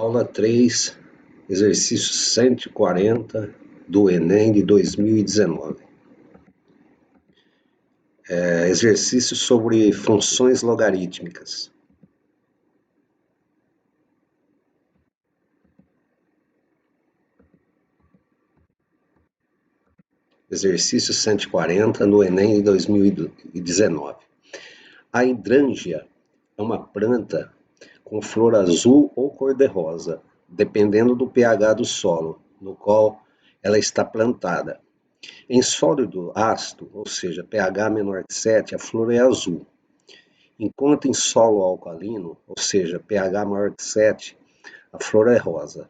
Aula 3, exercício 140 do Enem de 2019. Exercício sobre funções logarítmicas. Exercício 140 no Enem de 2019. A hidrângia é uma planta com flor azul ou cor-de-rosa, dependendo do pH do solo no qual ela está plantada. Em sólido ácido, ou seja, pH menor que 7, a flor é azul. Enquanto em solo alcalino, ou seja, pH maior que 7, a flor é rosa.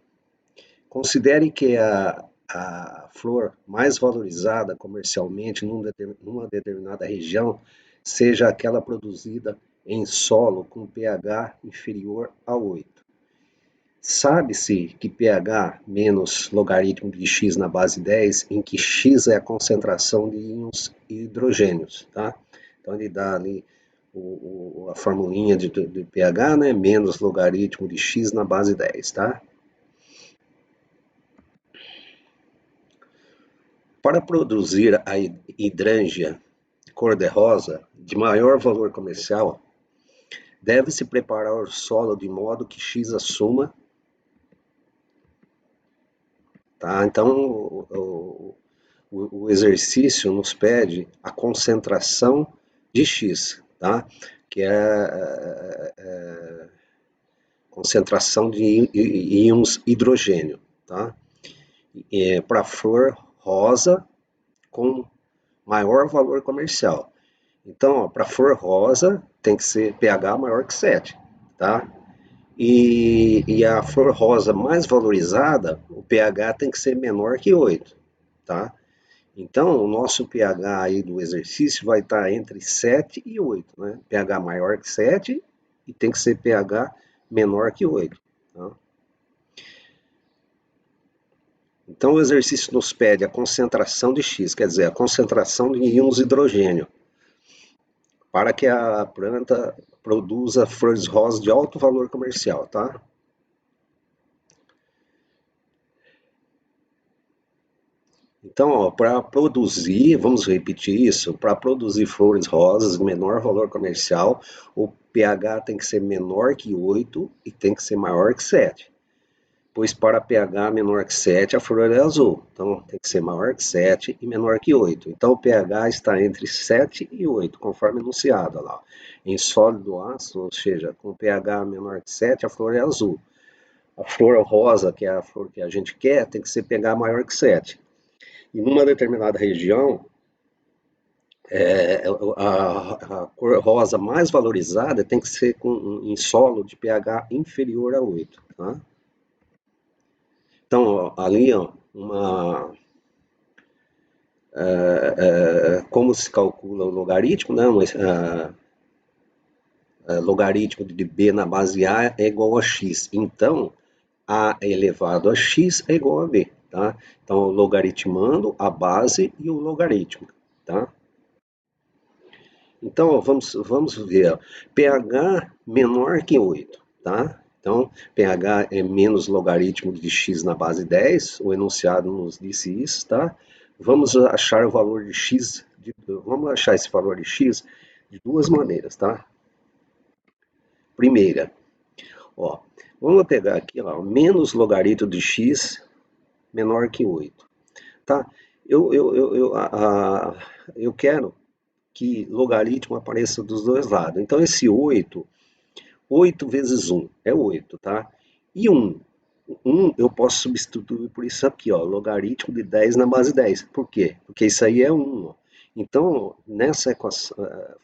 Considere que a flor mais valorizada comercialmente numa determinada região seja aquela produzida em solo com pH inferior a 8. Sabe-se que pH menos logaritmo de x na base 10, em que x é a concentração de íons e hidrogênios, tá? Então ele dá ali a formulinha de pH, né? Menos logaritmo de x na base 10, tá? Para produzir a hidrângia cor-de-rosa de maior valor comercial, deve-se preparar o solo de modo que x assuma. Tá? Então, o exercício nos pede a concentração de X, tá? Que é concentração de íons hidrogênio, tá? Para flor rosa com maior valor comercial. Então, para flor rosa tem que ser pH maior que 7, tá? E a flor rosa mais valorizada, o pH tem que ser menor que 8, tá? Então, o nosso pH aí do exercício vai estar entre 7 e 8, né? pH maior que 7 e tem que ser pH menor que 8, tá? Então, o exercício nos pede a concentração de X, quer dizer, a concentração de íons hidrogênio, para que a planta produza flores rosas de alto valor comercial, tá? Então, para produzir, vamos repetir isso, para produzir flores rosas de menor valor comercial, o pH tem que ser menor que 8 e tem que ser maior que 7. Pois para pH menor que 7, a flor é azul. Então, tem que ser maior que 7 e menor que 8. Então, o pH está entre 7 e 8, conforme enunciado lá. Em sólido ácido, ou seja, com pH menor que 7, a flor é azul. A flor rosa, que é a flor que a gente quer, tem que ser pH maior que 7. E numa determinada região, a cor rosa mais valorizada tem que ser em solo de pH inferior a 8, tá? Então, ó, ali, ó, como se calcula o logaritmo, né? Logaritmo de b na base a é igual a x. Então, a elevado a x é igual a b, tá? Então, logaritmando a base e o logaritmo, tá? Então, vamos ver, pH menor que 8, tá? Então, pH é menos logaritmo de x na base 10, o enunciado nos disse isso, tá? Vamos achar o valor de x, vamos achar esse valor de x de duas maneiras, tá? Primeira, ó, vamos pegar aqui, ó, menos logaritmo de x menor que 8, tá? Eu quero que logaritmo apareça dos dois lados. Então, esse 8 vezes 1 é 8, tá? E 1 eu posso substituir por isso aqui, ó, logaritmo de 10 na base 10. Por quê? Porque isso aí é 1, ó. Então, nessa equação,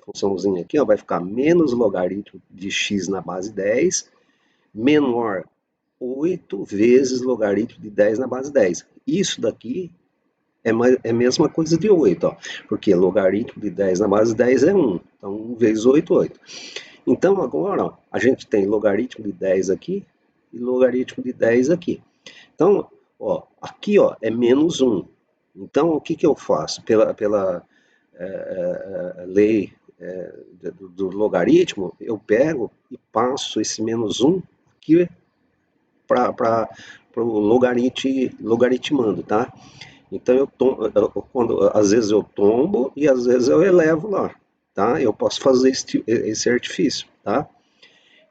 funçãozinha aqui, ó, vai ficar menos logaritmo de x na base 10 menor 8 vezes logaritmo de 10 na base 10. Isso daqui é a mesma coisa de 8, ó, porque logaritmo de 10 na base 10 é 1. Então, 1 vezes 8, 8. Então, agora, ó, a gente tem logaritmo de 10 aqui e logaritmo de 10 aqui. Então, ó, aqui ó, é menos 1. Então, o que, que eu faço? Pela lei do logaritmo, eu pego e passo esse menos 1 aqui para o logaritmando, tá? Então, às vezes eu tombo e às vezes eu elevo lá, tá? Eu posso fazer esse artifício, tá?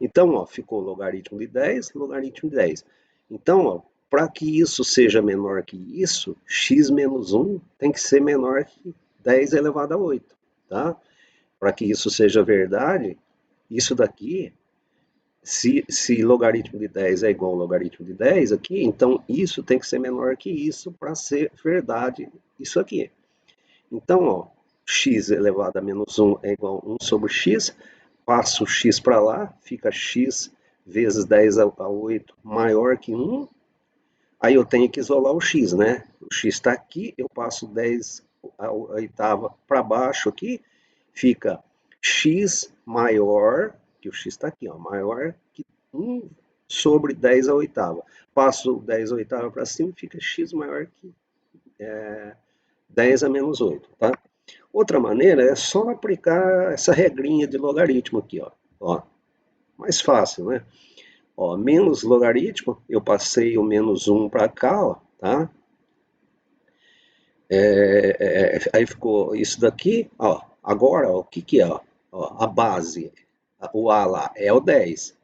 Então, ó, ficou logaritmo de 10, logaritmo de 10. Então, ó, para que isso seja menor que isso, x menos 1 tem que ser menor que 10 elevado a 8, tá? Para que isso seja verdade, isso daqui, se logaritmo de 10 é igual ao logaritmo de 10 aqui, então isso tem que ser menor que isso para ser verdade isso aqui. Então, ó, x elevado a menos 1 é igual a 1 sobre x, passo o x para lá, fica x vezes 10 a 8 maior que 1, aí eu tenho que isolar o x, né? O x está aqui, eu passo 10 a oitava para baixo aqui, fica x maior, que o x está aqui, ó, maior que 1 sobre 10 a oitava. Passo 10 a oitava para cima, fica x maior que 10 a menos 8, tá? Outra maneira é só aplicar essa regrinha de logaritmo aqui, ó. Mais fácil, né? Ó, menos logaritmo, eu passei o menos 1 para cá, ó, tá? Aí ficou isso daqui, ó. Agora, ó, o que é, ó? A base, o A lá, é o 10.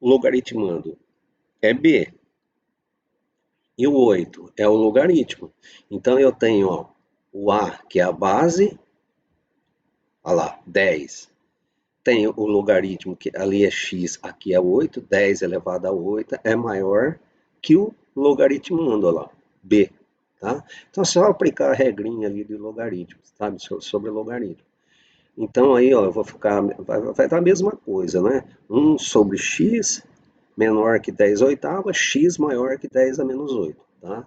O logaritmando é B. E o 8 é o logaritmo. Então, eu tenho, ó, o A, que é a base, olha lá, 10. Tem o logaritmo, que ali é x, aqui é 8, 10 elevado a 8 é maior que o logaritmando, olha lá, b, tá? Então, só aplicar a regrinha ali de logaritmos, sabe, sobre logaritmo. Então, aí, ó, eu vou ficar, vai dar a mesma coisa, né? 1 sobre x menor que 10 oitavas, x maior que 10 a menos 8, tá?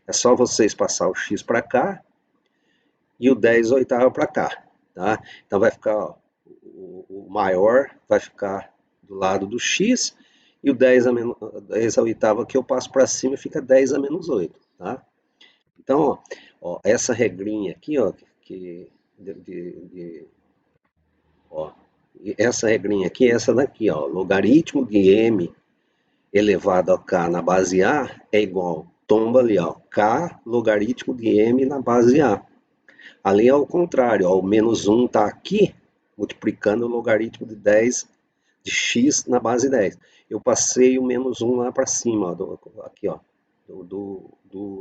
É só vocês passar o x para cá e o 10 oitava para cá, tá? Então, vai ficar, ó, o maior vai ficar do lado do x, e o 10 a oitava que eu passo para cima fica 10 a menos 8, tá? Então, ó, essa regrinha aqui, ó, ó, essa regrinha aqui, essa daqui, ó, logaritmo de m elevado a k na base a é igual, tomba ali, ó, k logaritmo de m na base a. Ali é o contrário, ó, o menos 1 está aqui, multiplicando o logaritmo de 10 de x na base 10. Eu passei o menos 1 lá para cima, ó, aqui, ó, do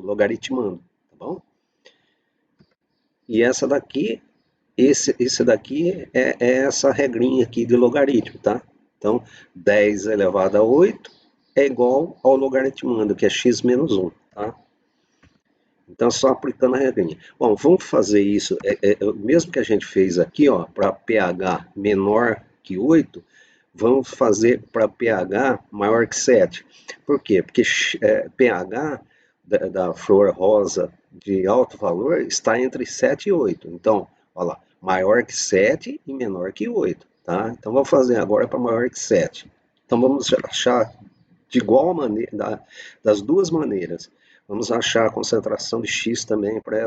logaritmando, tá bom? E essa daqui, esse daqui é essa regrinha aqui de logaritmo, tá? Então, 10 elevado a 8 é igual ao logaritmando, que é x menos 1, tá? Então, só aplicando a regrinha. Bom, vamos fazer isso, mesmo que a gente fez aqui, ó, para pH menor que 8, vamos fazer para pH maior que 7. Por quê? Porque pH da flor rosa de alto valor está entre 7 e 8. Então, olha lá, maior que 7 e menor que 8, tá? Então, vamos fazer agora para maior que 7. Então, vamos achar de igual maneira, das duas maneiras. Vamos achar a concentração de X também para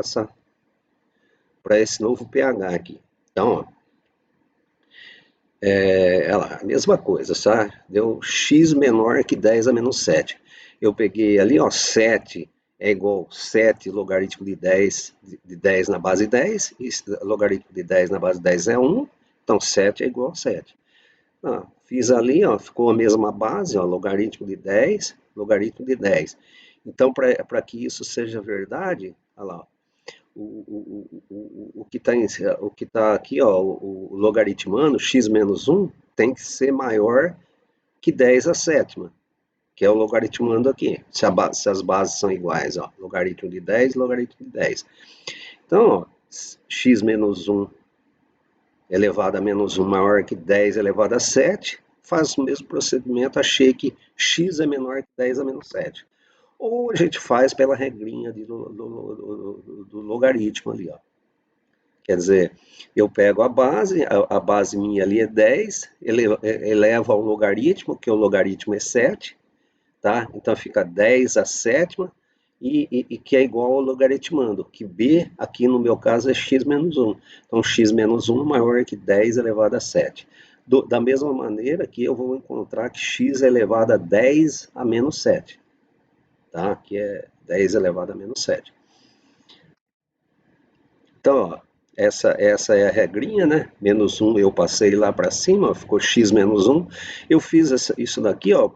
esse novo pH aqui. Então, ó, a mesma coisa, sabe? Deu X menor que 10 a menos 7. Eu peguei ali, ó, 7 é igual a 7 logaritmo de 10 na base 10, e logaritmo de 10 na base 10 é 1, então 7 é igual a 7. Fiz ali, ó, ficou a mesma base, ó, logaritmo de 10, logaritmo de 10. Então, para que isso seja verdade, olha lá, o que tá aqui, ó, o logaritmando, x menos 1, tem que ser maior que 10 a sétima, que é o logaritmando aqui, se as bases são iguais, ó, logaritmo de 10, logaritmo de 10. Então, ó, x menos 1 elevado a menos 1 maior que 10 elevado a 7, faz o mesmo procedimento, achei que x é menor que 10 a menos 7. Ou a gente faz pela regrinha do logaritmo ali, ó. Quer dizer, eu pego a base minha ali é 10, eleva ao logaritmo, que o logaritmo é 7, tá? Então fica 10 a sétima, e que é igual ao logaritmando, que b, aqui no meu caso, é x menos 1. Então, x menos 1 maior que 10 elevado a 7. Da mesma maneira que eu vou encontrar que x é elevado a 10 a menos 7, tá? Que é 10 elevado a menos 7. Então, ó, essa é a regrinha, né? Menos 1 eu passei lá para cima, ficou x menos 1. Eu fiz isso daqui, ó,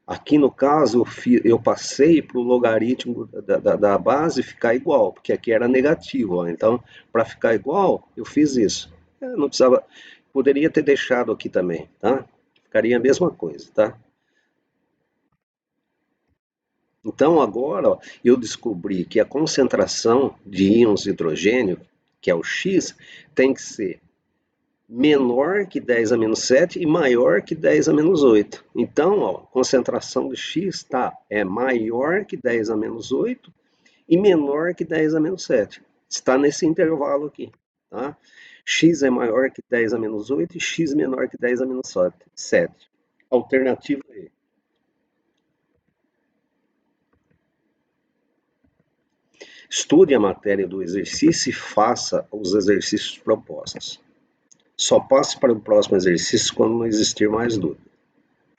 aqui no caso eu passei para o logaritmo da base ficar igual, porque aqui era negativo, ó. Então, para ficar igual, eu fiz isso. Eu não precisava, poderia ter deixado aqui também, tá? Ficaria a mesma coisa, tá? Então agora ó, eu descobri que a concentração de íons de hidrogênio, que é o X, tem que ser menor que 10 a menos 7 e maior que 10 a menos 8. Então, ó, a concentração de X é maior que 10 a menos 8 e menor que 10 a menos 7. Está nesse intervalo aqui. Tá? X é maior que 10 a menos 8 e X menor que 10 a menos 7. Alternativa E. Estude a matéria do exercício e faça os exercícios propostos. Só passe para o próximo exercício quando não existir mais dúvida.